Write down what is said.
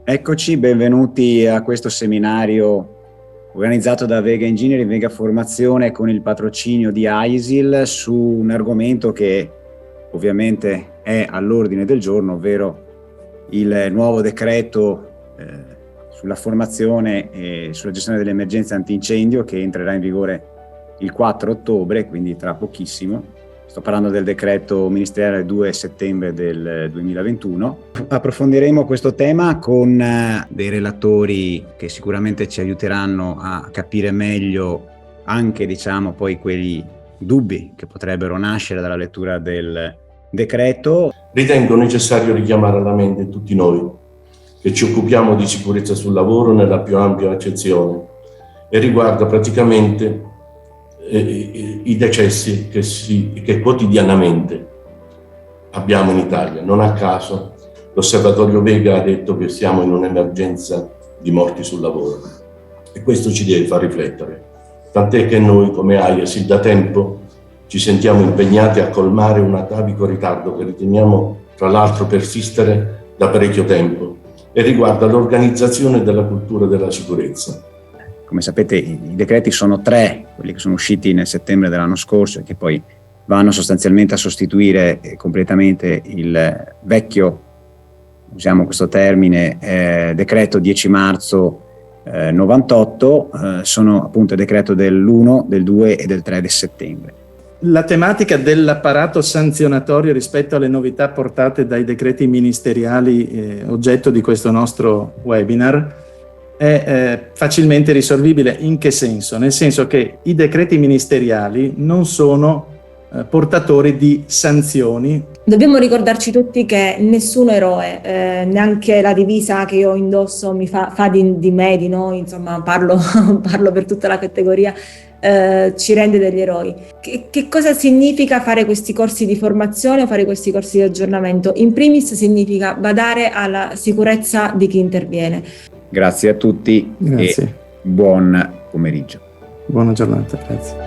Eccoci, benvenuti a questo seminario organizzato da Vega Engineering, Vega Formazione con il patrocinio di AISIL su un argomento che ovviamente è all'ordine del giorno, ovvero il nuovo decreto sulla formazione e sulla gestione delle emergenze antincendio che entrerà in vigore il 4 ottobre, quindi tra pochissimo. Sto parlando del decreto ministeriale 2 settembre del 2021. Approfondiremo questo tema con dei relatori che sicuramente ci aiuteranno a capire meglio anche, poi quei dubbi che potrebbero nascere dalla lettura del decreto. Ritengo necessario richiamare alla mente tutti noi che ci occupiamo di sicurezza sul lavoro nella più ampia accezione e riguarda praticamente i decessi che quotidianamente abbiamo in Italia. Non a caso l'Osservatorio Vega ha detto che siamo in un'emergenza di morti sul lavoro e questo ci deve far riflettere, tant'è che noi come AISIL da tempo ci sentiamo impegnati a colmare un atavico ritardo che riteniamo tra l'altro persistere da parecchio tempo e riguarda l'organizzazione della cultura della sicurezza. Come sapete i decreti sono 3, quelli che sono usciti nel settembre dell'anno scorso e che poi vanno sostanzialmente a sostituire completamente il vecchio, usiamo questo termine, decreto 10 marzo 98, sono appunto il decreto dell'1, del 2 e del 3 di settembre. La tematica dell'apparato sanzionatorio rispetto alle novità portate dai decreti ministeriali oggetto di questo nostro webinar è facilmente risolvibile. In che senso? Nel senso che i decreti ministeriali non sono portatori di sanzioni. Dobbiamo ricordarci tutti che nessun eroe, neanche la divisa che io indosso mi fa di me, di noi, insomma parlo per tutta la categoria, ci rende degli eroi. Che cosa significa fare questi corsi di formazione o fare questi corsi di aggiornamento? In primis significa badare alla sicurezza di chi interviene. Grazie a tutti. Grazie. E buon pomeriggio. Buona giornata, grazie.